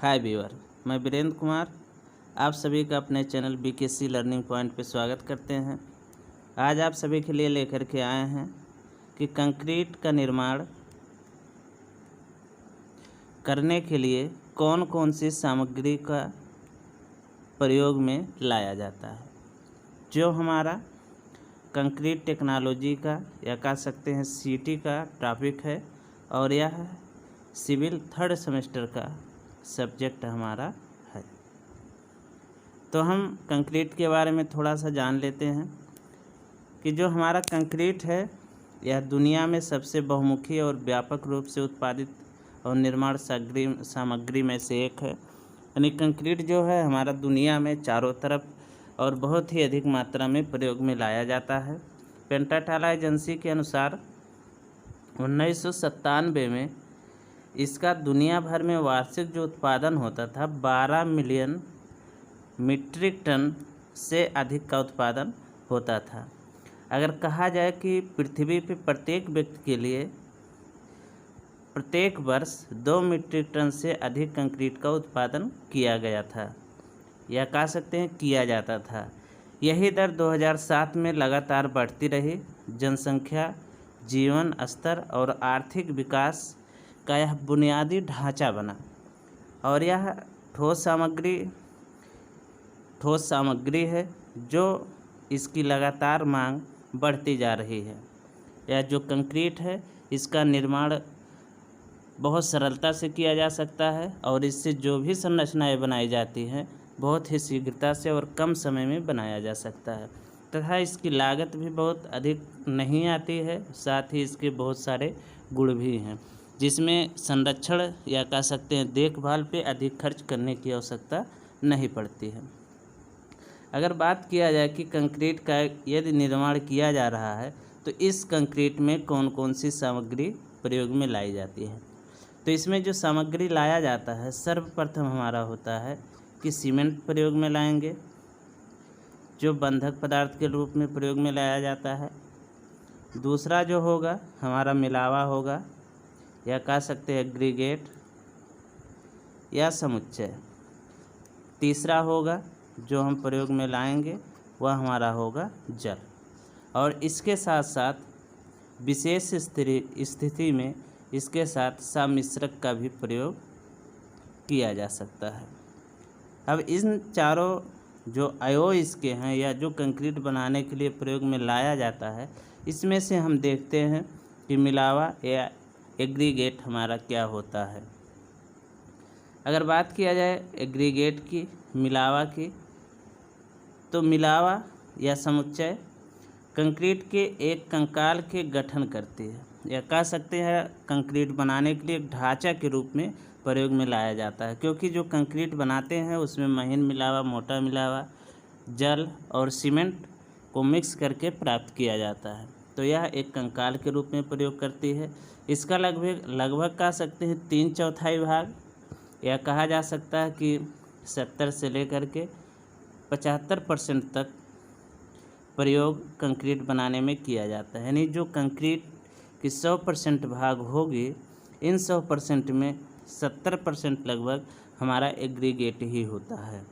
हाय viewer, मैं वीरेंद्र कुमार आप सभी का अपने चैनल बीकेसी लर्निंग पॉइंट पे स्वागत करते हैं। आज आप सभी के लिए लेकर के आए हैं कि कंक्रीट का निर्माण करने के लिए कौन कौन सी सामग्री का प्रयोग में लाया जाता है। जो हमारा कंक्रीट टेक्नोलॉजी का या कह सकते हैं सीटी का टॉपिक है और यह सिविल थर्ड सेमेस्टर का सब्जेक्ट हमारा है। तो हम कंक्रीट के बारे में थोड़ा सा जान लेते हैं कि जो हमारा कंक्रीट है यह दुनिया में सबसे बहुमुखी और व्यापक रूप से उत्पादित और निर्माण सामग्री में से एक है। यानी कंक्रीट जो है हमारा दुनिया में चारों तरफ और बहुत ही अधिक मात्रा में प्रयोग में लाया जाता है। पेंटाटाला एजेंसी के अनुसार 1997 में इसका दुनिया भर में वार्षिक जो उत्पादन होता था 12 मिलियन मीट्रिक टन से अधिक का उत्पादन होता था। अगर कहा जाए कि पृथ्वी पर प्रत्येक व्यक्ति के लिए प्रत्येक वर्ष 2 मीट्रिक टन से अधिक कंक्रीट का उत्पादन किया गया था या कह सकते हैं किया जाता था। यही दर 2007 में लगातार बढ़ती रही। जनसंख्या, जीवन स्तर और आर्थिक विकास का यह बुनियादी ढांचा बना और यह ठोस सामग्री है जो इसकी लगातार मांग बढ़ती जा रही है। यह जो कंक्रीट है इसका निर्माण बहुत सरलता से किया जा सकता है और इससे जो भी संरचनाएं बनाई जाती हैं बहुत ही शीघ्रता से और कम समय में बनाया जा सकता है तथा इसकी लागत भी बहुत अधिक नहीं आती है। साथ ही इसके बहुत सारे गुण भी हैं जिसमें संरक्षण या कह सकते हैं देखभाल पे अधिक खर्च करने की आवश्यकता नहीं पड़ती है। अगर बात किया जाए कि कंक्रीट का यदि निर्माण किया जा रहा है तो इस कंक्रीट में कौन कौन सी सामग्री प्रयोग में लाई जाती है। तो इसमें जो सामग्री लाया जाता है सर्वप्रथम हमारा होता है कि सीमेंट प्रयोग में लाएंगे जो बंधक पदार्थ के रूप में प्रयोग में लाया जाता है। दूसरा जो होगा हमारा मिलावा होगा या कह सकते हैं एग्रीगेट या समुच्चय। तीसरा होगा जो हम प्रयोग में लाएंगे वह हमारा होगा जल। और इसके साथ साथ विशेष स्थिति में इसके साथ सम्मिश्रक का भी प्रयोग किया जा सकता है। अब इन चारों जो अयो इसके हैं या जो कंक्रीट बनाने के लिए प्रयोग में लाया जाता है इसमें से हम देखते हैं कि मिलावा या एग्रीगेट हमारा क्या होता है। अगर बात किया जाए एग्रीगेट की, मिलावा की, तो मिलावा या समुच्चय कंक्रीट के एक कंकाल के गठन करती है या कह सकते हैं कंक्रीट बनाने के लिए एक ढांचा के रूप में प्रयोग में लाया जाता है। क्योंकि जो कंक्रीट बनाते हैं उसमें महीन मिलावा, मोटा मिलावा, जल और सीमेंट को मिक्स करके प्राप्त किया जाता है। तो यह एक कंकाल के रूप में प्रयोग करती है। इसका लगभग कह सकते हैं 3/4 भाग या कहा जा सकता है कि 70 से लेकर के 75% तक प्रयोग कंक्रीट बनाने में किया जाता है। यानी जो कंक्रीट की 100% भाग होगी इन 100% में 70% लगभग हमारा एग्रीगेट ही होता है,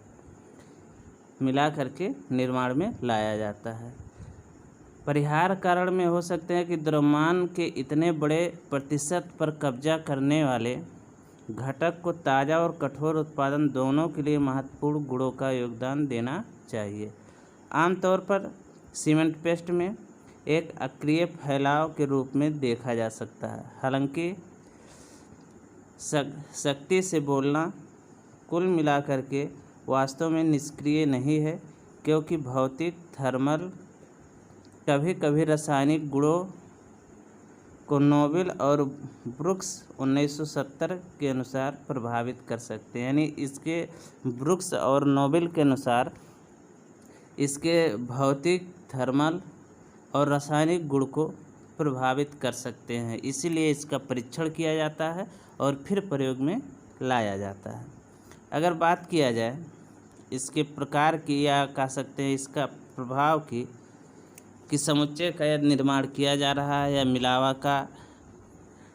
मिला करके निर्माण में लाया जाता है। परिहार कारण में हो सकते हैं कि द्रव्यमान के इतने बड़े प्रतिशत पर कब्जा करने वाले घटक को ताज़ा और कठोर उत्पादन दोनों के लिए महत्वपूर्ण गुणों का योगदान देना चाहिए। आमतौर पर सीमेंट पेस्ट में एक अक्रिय फैलाव के रूप में देखा जा सकता है। हालांकि सख्ती से बोलना कुल मिलाकर के वास्तव में निष्क्रिय नहीं है क्योंकि भौतिक, थर्मल, कभी कभी रासायनिक गुणों को नोबेल और ब्रुक्स 1970 के अनुसार प्रभावित कर सकते हैं। यानी इसके ब्रुक्स और नोबेल के अनुसार इसके भौतिक, थर्मल और रासायनिक गुण को प्रभावित कर सकते हैं। इसीलिए इसका परीक्षण किया जाता है और फिर प्रयोग में लाया जाता है। अगर बात किया जाए इसके प्रकार की या कह सकते हैं इसका प्रभाव की कि समुच्चय का निर्माण किया जा रहा है या मिलावा का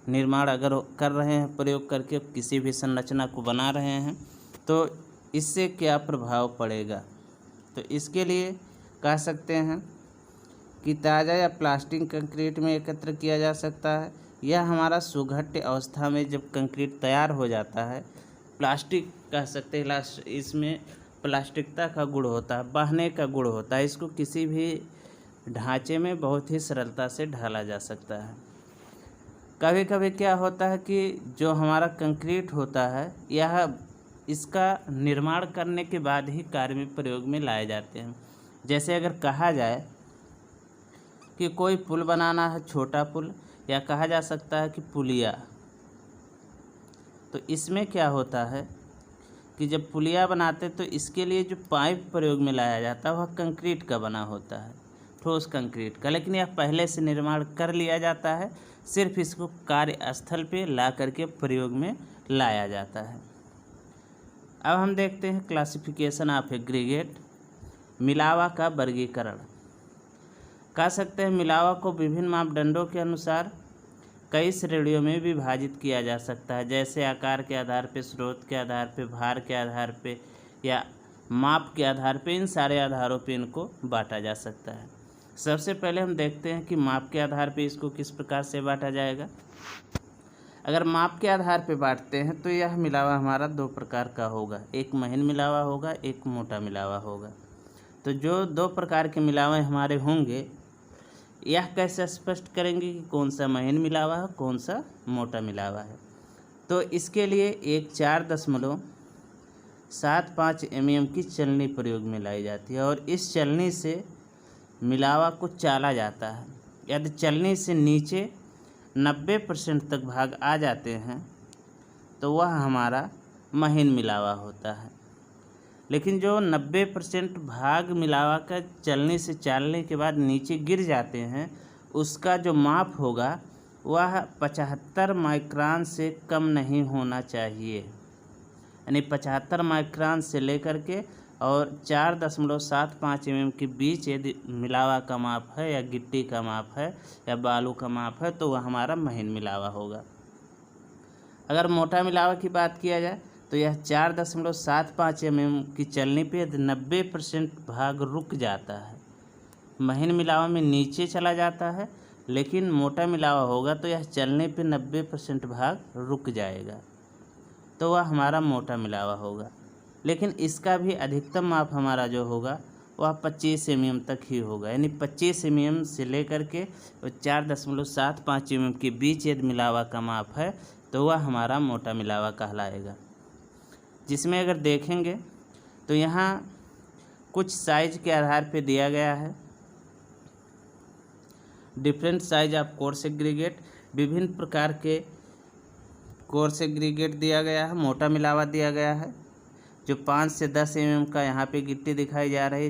निर्माण अगर कर रहे हैं प्रयोग करके किसी भी संरचना को बना रहे हैं तो इससे क्या प्रभाव पड़ेगा। तो इसके लिए कह सकते हैं कि ताज़ा या प्लास्टिक कंक्रीट में एकत्र किया जा सकता है। यह हमारा सुघट्य अवस्था में जब कंक्रीट तैयार हो जाता है, प्लास्टिक कह सकते हैं, इसमें प्लास्टिकता का गुण होता है, बहने का गुण होता है। इसको किसी भी ढांचे में बहुत ही सरलता से ढाला जा सकता है। कभी कभी क्या होता है कि जो हमारा कंक्रीट होता है यह इसका निर्माण करने के बाद ही कार्य में प्रयोग में लाए जाते हैं। जैसे अगर कहा जाए कि कोई पुल बनाना है, छोटा पुल, या कहा जा सकता है कि पुलिया, तो इसमें क्या होता है कि जब पुलिया बनाते तो इसके लिए जो पाइप प्रयोग में लाया जाता है वह कंक्रीट का बना होता है, ठोस कंक्रीट का, लेकिन यह पहले से निर्माण कर लिया जाता है, सिर्फ इसको कार्यस्थल पे ला करके प्रयोग में लाया जाता है। अब हम देखते हैं क्लासिफिकेशन ऑफ एग्रीगेट, मिलावा का वर्गीकरण। कह सकते हैं मिलावा को विभिन्न मापदंडों के अनुसार कई श्रेणियों में विभाजित किया जा सकता है, जैसे आकार के आधार पे, स्रोत के आधार पे, भार के आधार पे या माप के आधार पे, इन सारे आधारों पे इनको बांटा जा सकता है। सबसे पहले हम देखते हैं कि माप के आधार पे इसको किस प्रकार से बांटा जाएगा। अगर माप के आधार पे बांटते हैं तो यह मिलावा हमारा दो प्रकार का होगा, एक महीन मिलावा होगा, एक मोटा मिलावा होगा। तो जो दो प्रकार के मिलावे हमारे होंगे यह कैसे स्पष्ट करेंगे कि कौन सा महीन मिलावा है, कौन सा मोटा मिलावा है। तो इसके लिए एक 4.75 mm की चलनी प्रयोग में लाई जाती है और इस चलनी से मिलावा को चाला जाता है। यदि चलनी से नीचे 90% तक भाग आ जाते हैं तो वह हमारा महीन मिलावा होता है, लेकिन जो 90% भाग मिलावा का चलनी से चालने के बाद नीचे गिर जाते हैं उसका जो माप होगा वह 75 माइक्रोन से कम नहीं होना चाहिए। यानी 75 माइक्रोन से लेकर के और 4.75 mm के बीच यदि मिलावा का माप है या गिट्टी का माप है या बालू का माप है तो वह हमारा महीन मिलावा होगा। अगर मोटा मिलावा की बात किया जाए तो यह 4.75 mm की चलनी पे यदि 90% भाग रुक जाता है, महीन मिलावा में नीचे चला जाता है, लेकिन मोटा मिलावा होगा तो यह चलने पे 90% भाग रुक जाएगा, तो वह हमारा मोटा मिलावा होगा। लेकिन इसका भी अधिकतम माप हमारा जो होगा वह 25 mm तक ही होगा। यानी 25 mm से लेकर के 4.75 mm के बीच यदि मिलावा का माप है तो वह हमारा मोटा मिलावा कहलाएगा। जिसमें अगर देखेंगे तो यहाँ कुछ साइज के आधार पे दिया गया है, different size of coarse aggregate, विभिन्न प्रकार के कोर्स एग्रीगेट दिया गया है। मोटा मिलावा दिया गया है जो 5 से 10 mm का यहाँ पे गिट्टी दिखाई जा रही है,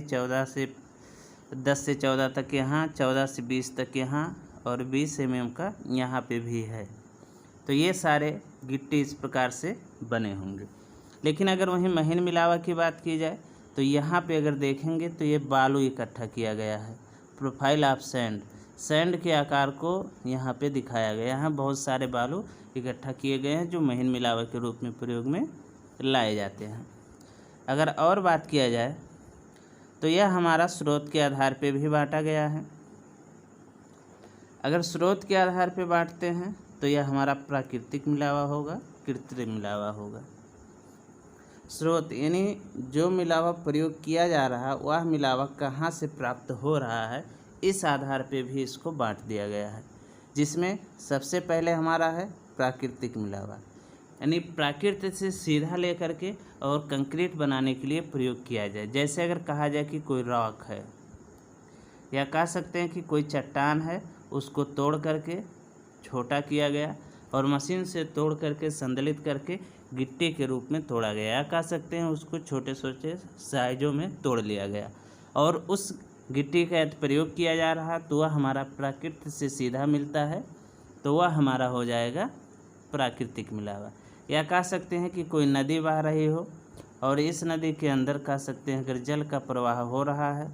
10 से 14 तक यहाँ, 14 से 20 तक यहाँ और 20 mm का यहाँ पे भी है। तो ये सारे गिट्टी इस प्रकार से बने होंगे। लेकिन अगर वहीं महीन मिलावा की बात की जाए तो यहाँ पे अगर देखेंगे तो ये बालू इकट्ठा किया गया है, प्रोफाइल ऑफ सैंड, सैंड के आकार को यहाँ पे दिखाया गया है। बहुत सारे बालू इकट्ठा किए गए हैं जो महीन मिलावा के रूप में प्रयोग में लाए जाते हैं। अगर और बात किया जाए तो यह हमारा स्रोत के आधार पे भी बांटा गया है। अगर स्रोत के आधार पे बांटते हैं तो यह हमारा प्राकृतिक मिलावा होगा, कृत्रिम मिलावा होगा। स्रोत यानी जो मिलावा प्रयोग किया जा रहा है वह मिलावा कहाँ से प्राप्त हो रहा है, इस आधार पे भी इसको बांट दिया गया है। जिसमें सबसे पहले हमारा है प्राकृतिक मिलावा, यानी प्राकृतिक से सीधा लेकर के और कंक्रीट बनाने के लिए प्रयोग किया जाए। जैसे अगर कहा जाए कि कोई रॉक है या कह सकते हैं कि कोई चट्टान है, उसको तोड़ करके छोटा किया गया और मशीन से तोड़ करके संदलित करके गिट्टी के रूप में तोड़ा गया, या कह सकते हैं उसको छोटे छोटे साइजों में तोड़ लिया गया और उस गिट्टी का यदि प्रयोग किया जा रहा तो वह हमारा प्रकृति से सीधा मिलता है, तो वह हमारा हो जाएगा प्राकृतिक मिलावा। या कह सकते हैं कि कोई नदी बह रही हो और इस नदी के अंदर कह सकते हैं अगर जल का प्रवाह हो रहा है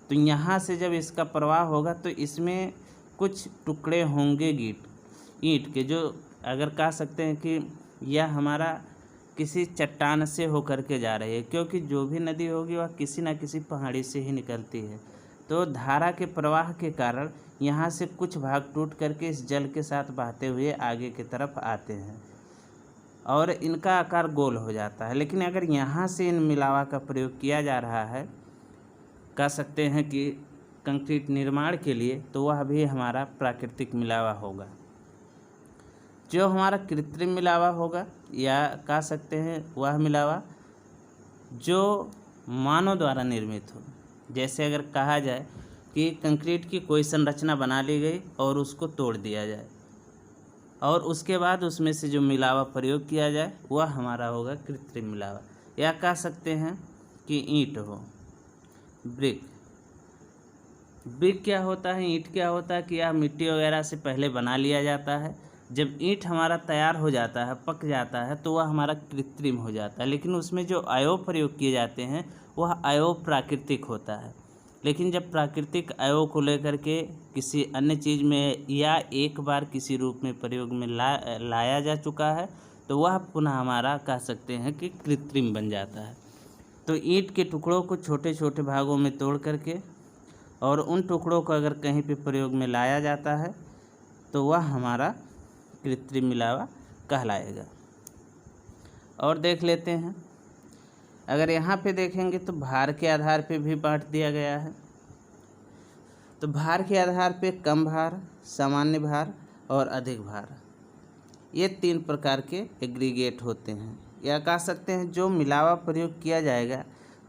तो यहाँ से जब इसका प्रवाह होगा तो इसमें कुछ टुकड़े होंगे गिट, ईंट के, जो अगर कह सकते हैं कि यह हमारा किसी चट्टान से होकर के जा रही है, क्योंकि जो भी नदी होगी वह किसी न किसी पहाड़ी से ही निकलती है। तो धारा के प्रवाह के कारण यहाँ से कुछ भाग टूट करके इस जल के साथ बहते हुए आगे की तरफ आते हैं और इनका आकार गोल हो जाता है। लेकिन अगर यहाँ से इन मिलावा का प्रयोग किया जा रहा है, कह सकते हैं कि कंक्रीट निर्माण के लिए, तो वह भी हमारा प्राकृतिक मिलावा होगा। जो हमारा कृत्रिम मिलावा होगा, या कह सकते हैं वह मिलावा जो मानव द्वारा निर्मित हो। जैसे अगर कहा जाए कि कंक्रीट की कोई संरचना बना ली गई और उसको तोड़ दिया जाए और उसके बाद उसमें से जो मिलावा प्रयोग किया जाए वह हमारा होगा कृत्रिम मिलावा। या कह सकते हैं कि ईंट हो, ब्रिक क्या होता है, ईंट क्या होता है कि यह मिट्टी वगैरह से पहले बना लिया जाता है। जब ईंट हमारा तैयार हो जाता है, पक जाता है, तो वह हमारा कृत्रिम हो जाता है। लेकिन उसमें जो अवयव प्रयोग किए जाते हैं वह अवयव प्राकृतिक होता है। लेकिन जब प्राकृतिक अवयव को लेकर के किसी अन्य चीज़ में या एक बार किसी रूप में प्रयोग में लाया जा चुका है, तो वह पुनः हमारा कह सकते हैं कि कृत्रिम बन जाता है। तो ईंट के टुकड़ों को छोटे छोटे भागों में तोड़ करके और उन टुकड़ों को अगर कहीं पे प्रयोग में लाया जाता है तो वह हमारा कृत्रिम मिलावा कहलाएगा। और देख लेते हैं, अगर यहाँ पे देखेंगे तो भार के आधार पे भी बांट दिया गया है। तो भार के आधार पे कम भार, सामान्य भार और अधिक भार, ये 3 प्रकार के एग्रीगेट होते हैं। या कह सकते हैं जो मिलावा प्रयोग किया जाएगा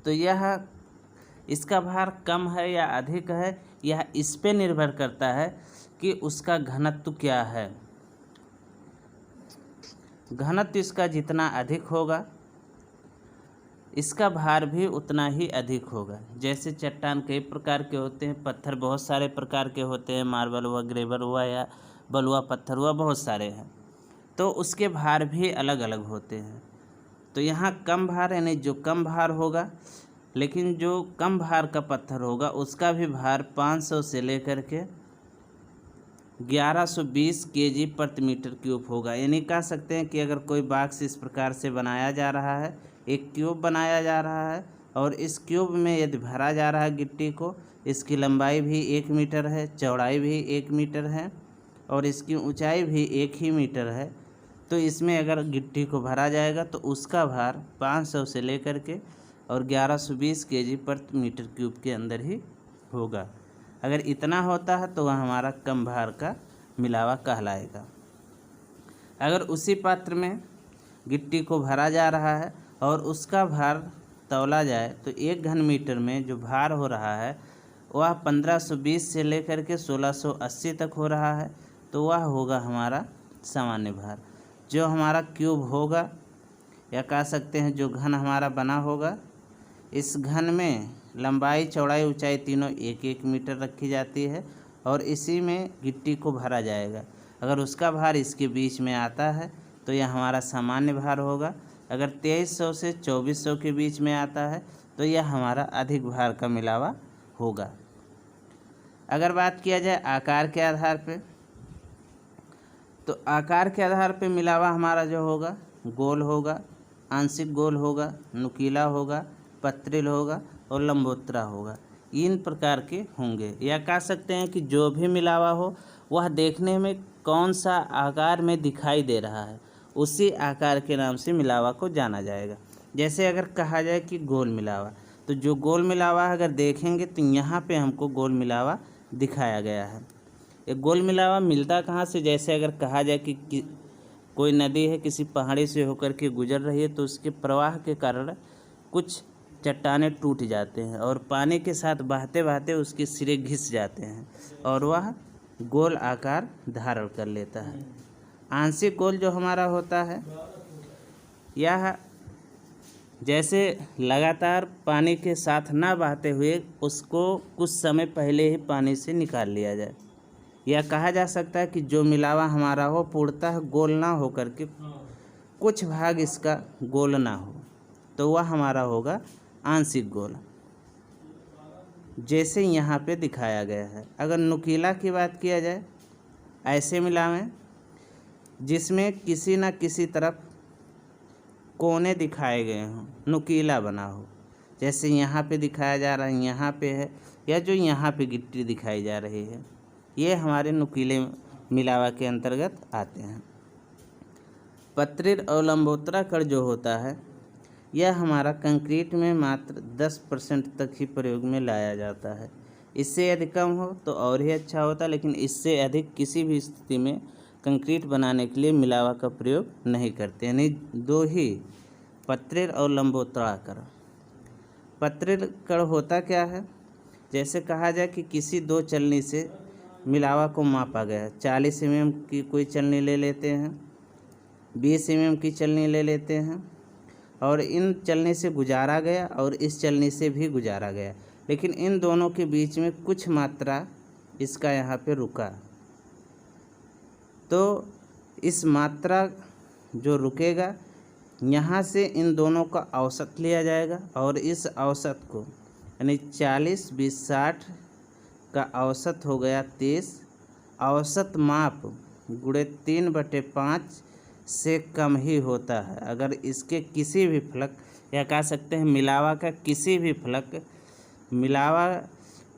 तो यह इसका भार कम है या अधिक है, यह इस पे निर्भर करता है कि उसका घनत्व क्या है। घनत्व इसका जितना अधिक होगा इसका भार भी उतना ही अधिक होगा। जैसे चट्टान कई प्रकार के होते हैं, पत्थर बहुत सारे प्रकार के होते हैं, मार्बल हुआ, ग्रेवल हुआ या बलुआ पत्थर हुआ, बहुत सारे हैं, तो उसके भार भी अलग अलग होते हैं। तो यहाँ कम भार यानी जो कम भार होगा, लेकिन जो कम भार का पत्थर होगा उसका भी भार 500 से लेकर के 1120 केजी प्रति मीटर क्यूब होगा। यानी कह सकते हैं कि अगर कोई बॉक्स इस प्रकार से बनाया जा रहा है, एक क्यूब बनाया जा रहा है और इस क्यूब में यदि भरा जा रहा है गिट्टी को, इसकी लंबाई भी 1 मीटर है, चौड़ाई भी 1 मीटर है और इसकी ऊंचाई भी 1 ही मीटर है, तो इसमें अगर गिट्टी को भरा जाएगा तो उसका भार 500 से लेकर के और 1120 केजी प्रति मीटर क्यूब के अंदर ही होगा। अगर इतना होता है तो वह हमारा कम भार का मिलावा कहलाएगा। अगर उसी पात्र में गिट्टी को भरा जा रहा है और उसका भार तौला जाए तो 1 घन मीटर में जो भार हो रहा है वह 1520 से लेकर के 1680 तक हो रहा है, तो वह होगा हमारा सामान्य भार। जो हमारा क्यूब होगा या कह सकते हैं जो घन हमारा बना होगा, इस घन में लंबाई, चौड़ाई, ऊंचाई तीनों 1-1 मीटर रखी जाती है और इसी में गिट्टी को भरा जाएगा। अगर उसका भार इसके बीच में आता है तो यह हमारा सामान्य भार होगा। अगर 2300 से 2400 के बीच में आता है तो यह हमारा अधिक भार का मिलावा होगा। अगर बात किया जाए आकार के आधार पे, तो आकार के आधार पे मिलावा हमारा जो होगा गोल होगा, आंशिक गोल होगा, नुकीला होगा, पत्रिल होगा और लंबोतरा होगा। इन प्रकार के होंगे। या कह सकते हैं कि जो भी मिलावा हो वह देखने में कौन सा आकार में दिखाई दे रहा है, उसी आकार के नाम से मिलावा को जाना जाएगा। जैसे अगर कहा जाए कि गोल मिलावा, तो जो गोल मिलावा अगर देखेंगे तो यहाँ पे हमको गोल मिलावा दिखाया गया है। ये गोल मिलावा मिलता कहाँ से, जैसे अगर कहा जाए कि कोई नदी है किसी पहाड़ी से होकर के गुजर रही है, तो उसके प्रवाह के कारण कुछ चट्टानें टूट जाते हैं और पानी के साथ बहते बहते उसके सिरे घिस जाते हैं और वह गोल आकार धारण कर लेता है। आंशिक गोल जो हमारा होता है, यह जैसे लगातार पानी के साथ ना बहते हुए उसको कुछ समय पहले ही पानी से निकाल लिया जाए। यह कहा जा सकता है कि जो मिलावा हमारा हो पूर्णतः गोल ना हो करके कुछ भाग इसका गोल ना हो, तो वह हमारा होगा आंशिक गोल, जैसे यहाँ पे दिखाया गया है। अगर नुकीला की बात किया जाए, ऐसे मिलावें जिसमें किसी न किसी तरफ कोने दिखाए गए हों, नुकीला बना हो, जैसे यहाँ पे दिखाया जा रहा है, यहाँ पे है, या जो यहाँ पे गिट्टी दिखाई जा रही है, ये हमारे नुकीले मिलावा के अंतर्गत आते हैं। पत्रिर और लंबोतरा कण जो होता है यह हमारा कंक्रीट में मात्र 10% तक ही प्रयोग में लाया जाता है। इससे यदि कम हो तो और ही अच्छा होता, लेकिन इससे अधिक किसी भी स्थिति में कंक्रीट बनाने के लिए मिलावा का प्रयोग नहीं करते। यानी दो ही, पत्रिर और लंबोतरा कण। पत्रिर कण होता क्या है, जैसे कहा जाए कि किसी दो चलनी से मिलावा को मापा गया, 40 mm की कोई चलनी ले लेते हैं, 20 mm की चलनी ले लेते हैं, और इन चलनी से गुजारा गया और इस चलनी से भी गुजारा गया, लेकिन इन दोनों के बीच में कुछ मात्रा इसका यहाँ पे रुका, तो इस मात्रा जो रुकेगा यहाँ से इन दोनों का औसत लिया जाएगा, और इस औसत को यानी 40, 20, 60 का औसत हो गया 30, औसत माप गुणे 3/5 से कम ही होता है। अगर इसके किसी भी फलक, या कह सकते हैं मिलावा का किसी भी फलक मिलावा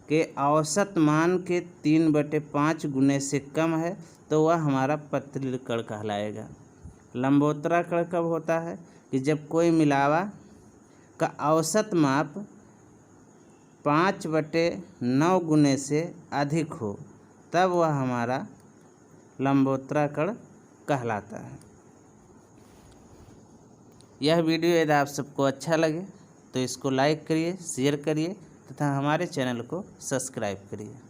के औसत मान के 3/5 गुने से कम है तो वह हमारा पत्रिर कण कहलाएगा। लंबोतरा कण कब होता है कि जब कोई मिलावा का औसत माप 5/9 गुने से अधिक हो, तब वह हमारा लंबोतरा कण कहलाता है। यह वीडियो यदि आप सबको अच्छा लगे तो इसको लाइक करिए, शेयर करिए तथा हमारे चैनल को सब्सक्राइब करिए।